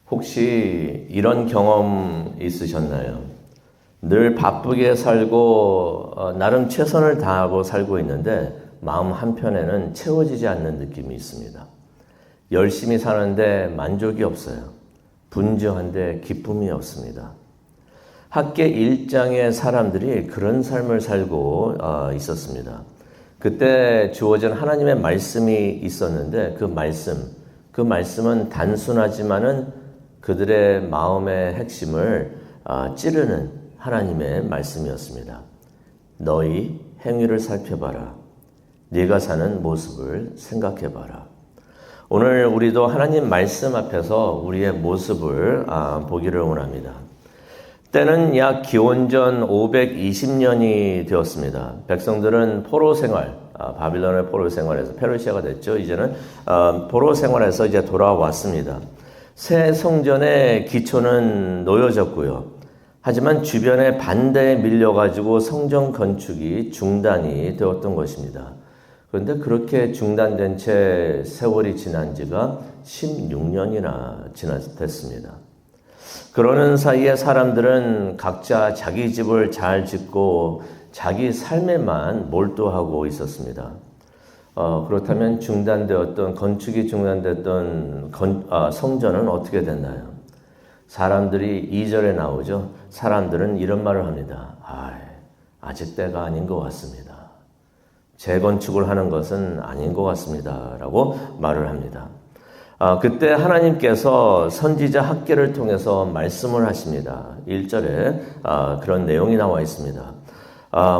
혹시 이런 경험 있으셨나요? 늘 바쁘게 살고 나름 최선을 다하고 살고 있는데 마음 한편에는 채워지지 않는 느낌이 있습니다. 열심히 사는데 만족이 없어요. 분주한데 기쁨이 없습니다. 학계 일장의 사람들이 그런 삶을 살고 있었습니다. 그때 주어진 하나님의 말씀이 있었는데 그 말씀은 단순하지만은 그들의 마음의 핵심을 찌르는 하나님의 말씀이었습니다. 너희 행위를 살펴봐라. 네가 사는 모습을 생각해봐라. 오늘 우리도 하나님 말씀 앞에서 우리의 모습을 보기를 원합니다. 때는 약 기원전 520년이 되었습니다. 백성들은 포로 생활, 바빌론의 포로 생활에서 페르시아가 됐죠. 이제는 포로 생활에서 이제 돌아왔습니다. 새 성전의 기초는 놓여졌고요. 하지만 주변의 반대에 밀려가지고 성전 건축이 중단이 되었던 것입니다. 그런데 그렇게 중단된 채 세월이 지난 지가 16년이나 됐습니다. 그러는 사이에 사람들은 각자 자기 집을 잘 짓고 자기 삶에만 몰두하고 있었습니다. 그렇다면 건축이 중단됐던 성전은 어떻게 됐나요? 사람들이 2절에 나오죠. 사람들은 이런 말을 합니다. 아직 때가 아닌 것 같습니다. 재건축을 하는 것은 아닌 것 같습니다. 라고 말을 합니다. 그때 하나님께서 선지자 학개를 통해서 말씀을 하십니다. 1절에 그런 내용이 나와 있습니다.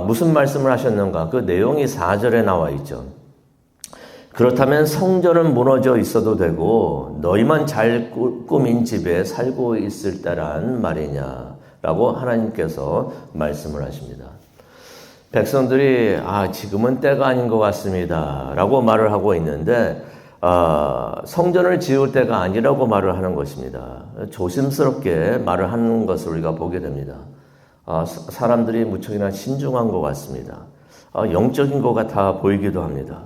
무슨 말씀을 하셨는가? 그 내용이 4절에 나와 있죠. 그렇다면 성전은 무너져 있어도 되고 너희만 잘 꾸민 집에 살고 있을 때란 말이냐라고 하나님께서 말씀을 하십니다. 백성들이 지금은 때가 아닌 것 같습니다 라고 말을 하고 있는데 성전을 지을 때가 아니라고 말을 하는 것입니다. 조심스럽게 말을 하는 것을 우리가 보게 됩니다. 사람들이 무척이나 신중한 것 같습니다. 영적인 것 같아 보이기도 합니다.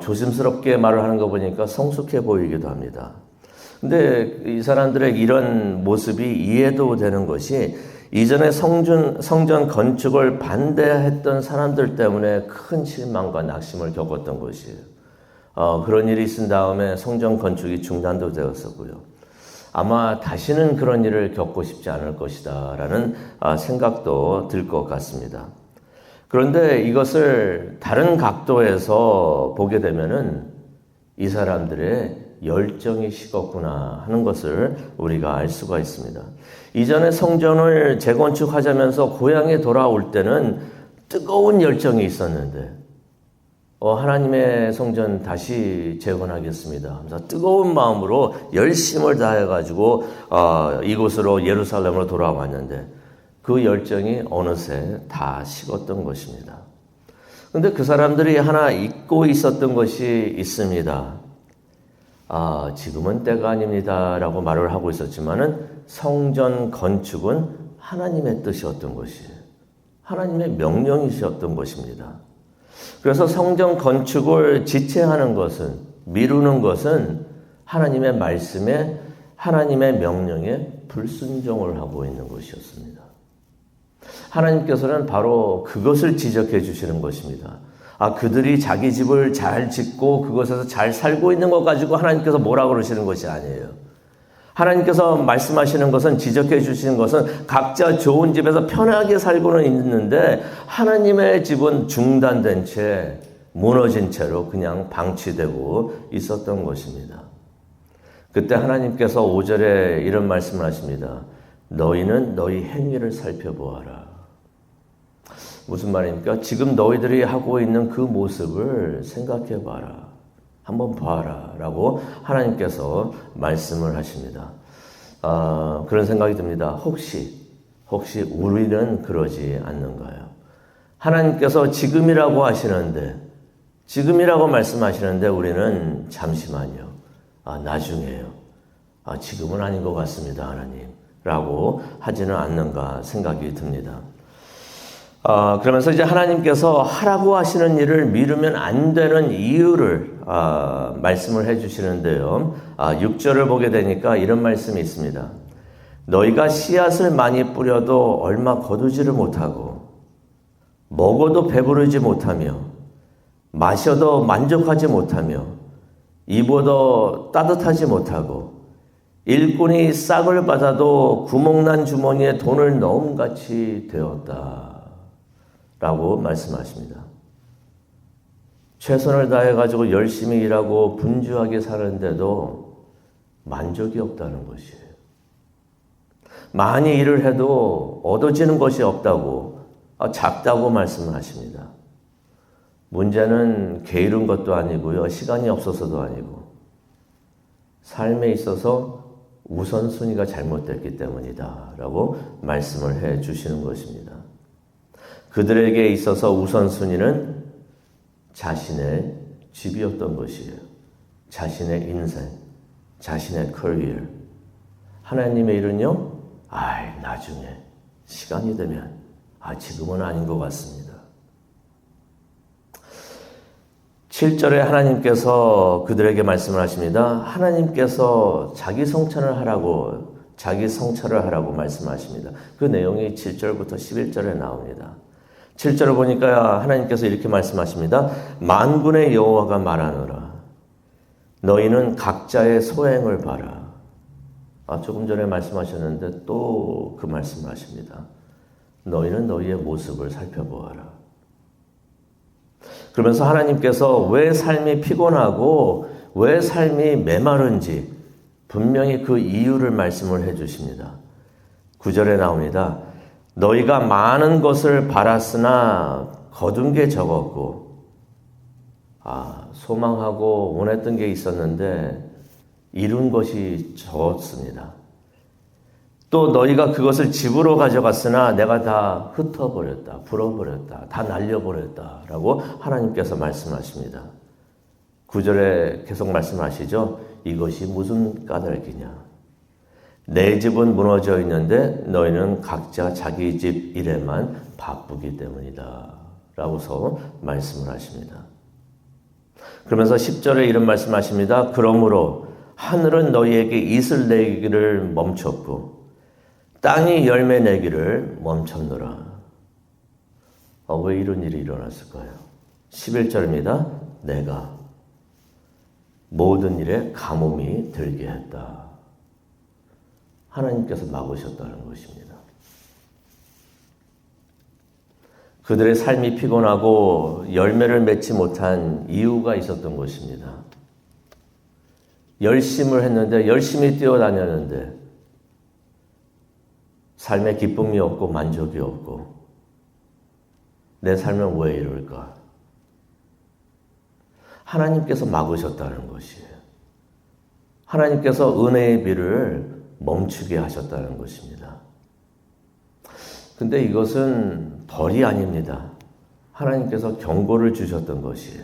조심스럽게 말을 하는 거 보니까 성숙해 보이기도 합니다. 근데 이 사람들의 이런 모습이 이해도 되는 것이 이전에 성전 건축을 반대했던 사람들 때문에 큰 실망과 낙심을 겪었던 것이에요. 그런 일이 있은 다음에 성전 건축이 중단도 되었었고요. 아마 다시는 그런 일을 겪고 싶지 않을 것이다 라는 생각도 들 것 같습니다. 그런데 이것을 다른 각도에서 보게 되면은 이 사람들의 열정이 식었구나 하는 것을 우리가 알 수가 있습니다. 이전에 성전을 재건축하자면서 고향에 돌아올 때는 뜨거운 열정이 있었는데 하나님의 성전 다시 재건하겠습니다 하면서 뜨거운 마음으로 열심을 다해가지고 이곳으로 예루살렘으로 돌아왔는데 그 열정이 어느새 다 식었던 것입니다. 그런데 그 사람들이 하나 잊고 있었던 것이 있습니다. 지금은 때가 아닙니다 라고 말을 하고 있었지만은 성전 건축은 하나님의 뜻이었던 것이에요. 하나님의 명령이셨던 것입니다. 그래서 성전 건축을 지체하는 것은, 미루는 것은 하나님의 말씀에, 하나님의 명령에 불순종을 하고 있는 것이었습니다. 하나님께서는 바로 그것을 지적해 주시는 것입니다. 그들이 자기 집을 잘 짓고 그것에서 잘 살고 있는 것 가지고 하나님께서 뭐라 그러시는 것이 아니에요. 하나님께서 말씀하시는 것은, 지적해 주시는 것은 각자 좋은 집에서 편하게 살고는 있는데 하나님의 집은 중단된 채, 무너진 채로 그냥 방치되고 있었던 것입니다. 그때 하나님께서 5절에 이런 말씀을 하십니다. 너희는 너희 행위를 살펴보아라. 무슨 말입니까? 지금 너희들이 하고 있는 그 모습을 생각해 봐라. 한번 봐라. 라고 하나님께서 말씀을 하십니다. 그런 생각이 듭니다. 혹시 우리는 그러지 않는가요? 하나님께서 지금이라고 하시는데, 지금이라고 말씀하시는데 우리는 잠시만요. 나중에요. 지금은 아닌 것 같습니다, 하나님. 라고 하지는 않는가 생각이 듭니다. 그러면서 이제 하나님께서 하라고 하시는 일을 미루면 안 되는 이유를 말씀을 해 주시는데요. 6절을 보게 되니까 이런 말씀이 있습니다. 너희가 씨앗을 많이 뿌려도 얼마 거두지를 못하고 먹어도 배부르지 못하며 마셔도 만족하지 못하며 입어도 따뜻하지 못하고 일꾼이 싹을 받아도 구멍난 주머니에 돈을 넣음같이 되었다 라고 말씀하십니다. 최선을 다해가지고 열심히 일하고 분주하게 사는데도 만족이 없다는 것이에요. 많이 일을 해도 얻어지는 것이 없다고, 작다고 말씀을 하십니다. 문제는 게으른 것도 아니고요. 시간이 없어서도 아니고 삶에 있어서 우선순위가 잘못됐기 때문이다 라고 말씀을 해 주시는 것입니다. 그들에게 있어서 우선순위는 자신의 집이었던 것이에요. 자신의 인생, 자신의 커리어. 하나님의 일은요, 나중에 시간이 되면, 지금은 아닌 것 같습니다. 7절에 하나님께서 그들에게 말씀을 하십니다. 하나님께서 자기 성찬을 하라고 말씀하십니다. 그 내용이 7절부터 11절에 나옵니다. 7절을 보니까 하나님께서 이렇게 말씀하십니다. 만군의 여호와가 말하노라. 너희는 각자의 소행을 봐라. 조금 전에 말씀하셨는데 또 그 말씀을 하십니다. 너희는 너희의 모습을 살펴보아라. 그러면서 하나님께서 왜 삶이 피곤하고 왜 삶이 메마른지 분명히 그 이유를 말씀을 해 주십니다. 9절에 나옵니다. 너희가 많은 것을 바랐으나 거둔 게 적었고, 소망하고 원했던 게 있었는데 이룬 것이 적었습니다. 또 너희가 그것을 집으로 가져갔으나 내가 다 흩어버렸다, 불어버렸다, 다 날려버렸다 라고 하나님께서 말씀하십니다. 9절에 계속 말씀하시죠. 이것이 무슨 까닭이냐. 내 집은 무너져 있는데 너희는 각자 자기 집 일에만 바쁘기 때문이다 라고서 말씀을 하십니다. 그러면서 10절에 이런 말씀하십니다. 그러므로 하늘은 너희에게 이슬 내기를 멈췄고 땅이 열매 내기를 멈췄노라. 왜 이런 일이 일어났을까요? 11절입니다. 내가 모든 일에 가뭄이 들게 했다. 하나님께서 막으셨다는 것입니다. 그들의 삶이 피곤하고 열매를 맺지 못한 이유가 있었던 것입니다. 열심을 했는데, 열심히 뛰어다녔는데 삶에 기쁨이 없고 만족이 없고 내 삶은 왜 이럴까? 하나님께서 막으셨다는 것이에요. 하나님께서 은혜의 비를 멈추게 하셨다는 것입니다. 근데 이것은 벌이 아닙니다. 하나님께서 경고를 주셨던 것이에요.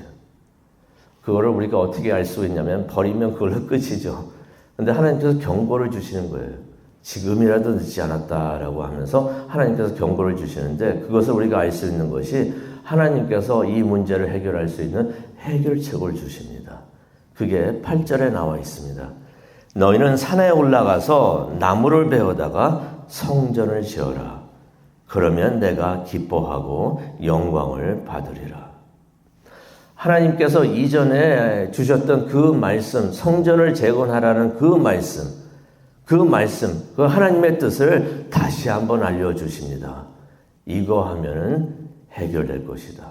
그거를 우리가 어떻게 알 수 있냐면 벌이면 그걸로 끝이죠. 근데 하나님께서 경고를 주시는 거예요. 지금이라도 늦지 않았다라고 하면서 하나님께서 경고를 주시는데 그것을 우리가 알 수 있는 것이 하나님께서 이 문제를 해결할 수 있는 해결책을 주십니다. 그게 8절에 나와 있습니다. 너희는 산에 올라가서 나무를 베어다가 성전을 지어라. 그러면 내가 기뻐하고 영광을 받으리라. 하나님께서 이전에 주셨던 그 말씀, 성전을 재건하라는 그 말씀, 그 하나님의 뜻을 다시 한번 알려주십니다. 이거 하면은 해결될 것이다.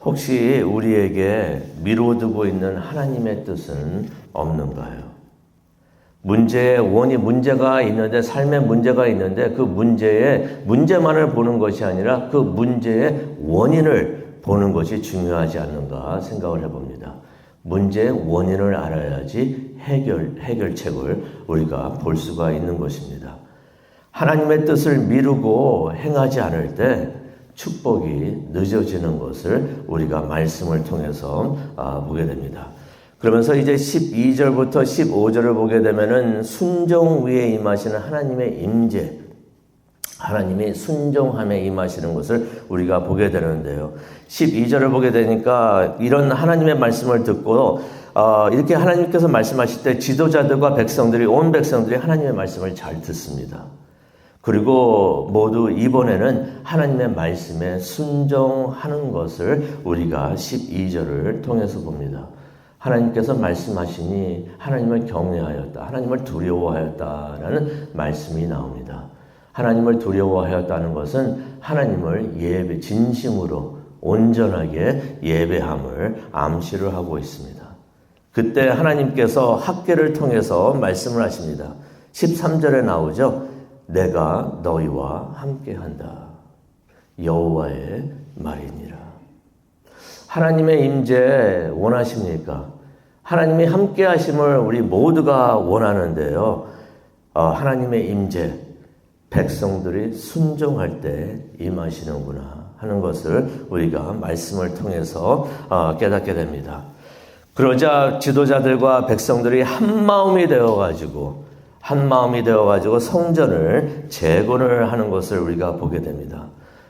혹시 우리에게 미뤄두고 있는 하나님의 뜻은 없는가요? 문제가 있는데, 삶에 문제가 있는데 그 문제만을 보는 것이 아니라 그 문제의 원인을 보는 것이 중요하지 않는가 생각을 해봅니다. 문제의 원인을 알아야지 해결책을 우리가 볼 수가 있는 것입니다. 하나님의 뜻을 미루고 행하지 않을 때 축복이 늦어지는 것을 우리가 말씀을 통해서 보게 됩니다. 그러면서 이제 12절부터 15절을 보게 되면은 순종 위에 임하시는 하나님의 임재, 하나님이 순종함에 임하시는 것을 우리가 보게 되는데요. 12절을 보게 되니까 이런 하나님의 말씀을 듣고 이렇게 하나님께서 말씀하실 때 지도자들과 백성들이, 온 백성들이 하나님의 말씀을 잘 듣습니다. 그리고 모두 이번에는 하나님의 말씀에 순종하는 것을 우리가 12절을 통해서 봅니다. 하나님께서 말씀하시니 하나님을 경외하였다, 하나님을 두려워하였다라는 말씀이 나옵니다. 하나님을 두려워하였다는 것은 하나님을 진심으로 온전하게 예배함을 암시를 하고 있습니다. 그때 하나님께서 학개를 통해서 말씀을 하십니다. 13절에 나오죠. 내가 너희와 함께한다. 여호와의 말이니라. 하나님의 임재 원하십니까? 하나님이 함께하심을 우리 모두가 원하는데요. 하나님의 임재, 백성들이 순종할 때 임하시는구나 하는 것을 우리가 말씀을 통해서 깨닫게 됩니다. 그러자 지도자들과 백성들이 한 마음이 되어가지고 성전을 재건을 하는 것을 우리가 보게 됩니다.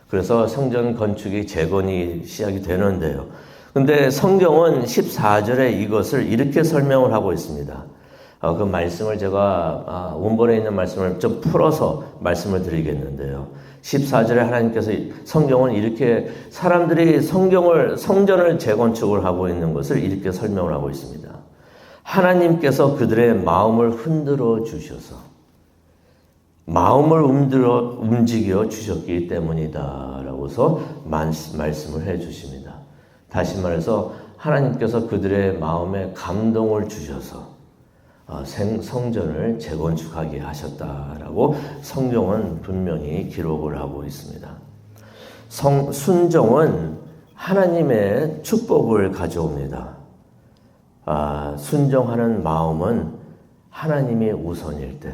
그래서 성전 건축이 재건이 시작이 되는데요. 근데 성경은 14절에 이것을 이렇게 설명을 하고 있습니다. 그 말씀을 제가 원본에 있는 말씀을 좀 풀어서 말씀을 드리겠는데요. 14절에 하나님께서 성경은 이렇게 사람들이 성전을 재건축을 하고 있는 것을 이렇게 설명을 하고 있습니다. 하나님께서 그들의 마음을 흔들어 주셔서 마음을 움직여 주셨기 때문이다 라고서 말씀을 해 주십니다. 다시 말해서 하나님께서 그들의 마음에 감동을 주셔서 성전을 재건축하게 하셨다라고 성경은 분명히 기록을 하고 있습니다. 순종은 하나님의 축복을 가져옵니다. 순종하는 마음은 하나님이 우선일 때,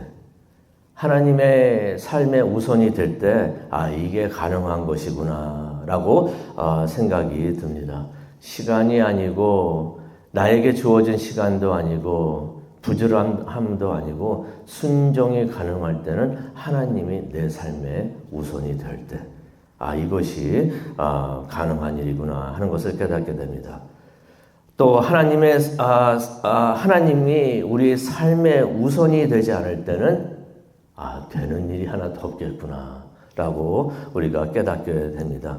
하나님의 삶의 우선이 될 때, 이게 가능한 것이구나 라고 생각이 듭니다. 시간이 아니고 나에게 주어진 시간도 아니고 부지런함도 아니고 순종이 가능할 때는 하나님이 내 삶의 우선이 될 때, 이것이 가능한 일이구나 하는 것을 깨닫게 됩니다. 또 하나님이 우리 삶의 우선이 되지 않을 때는 되는 일이 하나도 없겠구나 라고 우리가 깨닫게 됩니다.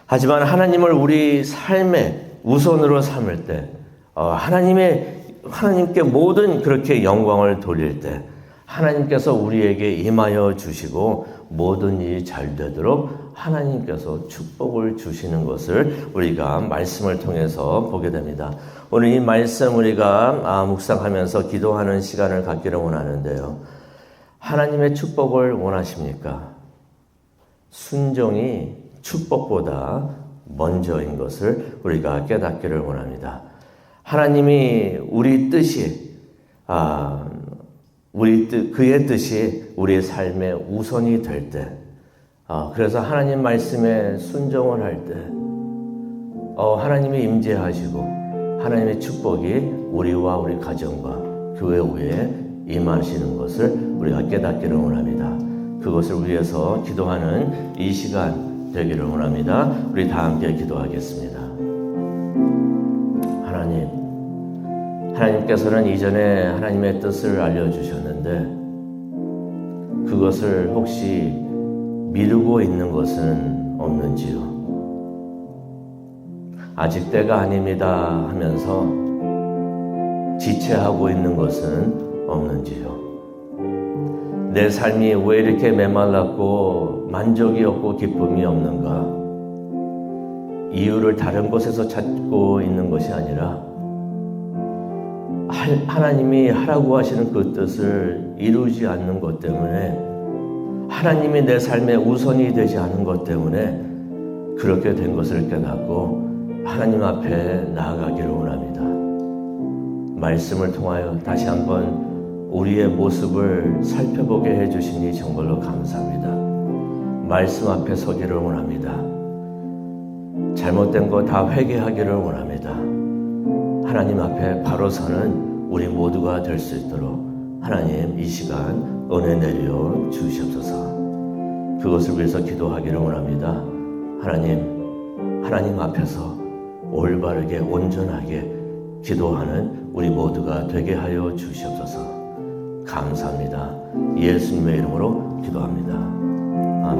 하지만 하나님을 우리 삶의 우선으로 삼을 때, 하나님께 모든 그렇게 영광을 돌릴 때 하나님께서 우리에게 임하여 주시고 모든 일이 잘 되도록 하나님께서 축복을 주시는 것을 우리가 말씀을 통해서 보게 됩니다. 오늘 이 말씀 우리가 묵상하면서 기도하는 시간을 갖기를 원하는데요. 하나님의 축복을 원하십니까? 순종이 축복보다 먼저인 것을 우리가 깨닫기를 원합니다. 하나님이 우리 뜻이 그의 뜻이 우리의 삶의 우선이 될 때, 그래서 하나님 말씀에 순종을 할 때, 하나님이 임재하시고 하나님의 축복이 우리와 우리 가정과 교회 위에 임하시는 것을 우리가 깨닫기를 원합니다. 그것을 위해서 기도하는 이 시간 되기를 원합니다. 우리 다 함께 기도하겠습니다. 하나님께서는 이전에 하나님의 뜻을 알려주셨는데 그것을 혹시 미루고 있는 것은 없는지요? 아직 때가 아닙니다 하면서 지체하고 있는 것은 없는지요? 내 삶이 왜 이렇게 메말랐고 만족이 없고 기쁨이 없는가? 이유를 다른 곳에서 찾고 있는 것이 아니라 하나님이 하라고 하시는 그 뜻을 이루지 않는 것 때문에, 하나님이 내 삶의 우선이 되지 않은 것 때문에 그렇게 된 것을 깨닫고 하나님 앞에 나아가기를 원합니다. 말씀을 통하여 다시 한번 우리의 모습을 살펴보게 해주시니 정말로 감사합니다. 말씀 앞에 서기를 원합니다. 잘못된 거 다 회개하기를 원합니다. 하나님 앞에 바로 서는 우리 모두가 될 수 있도록 하나님 이 시간 은혜 내려 주시옵소서. 그것을 위해서 기도하기를 원합니다. 하나님 앞에서 올바르게 온전하게 기도하는 우리 모두가 되게 하여 주시옵소서. 감사합니다. 예수님의 이름으로 기도합니다. 아멘.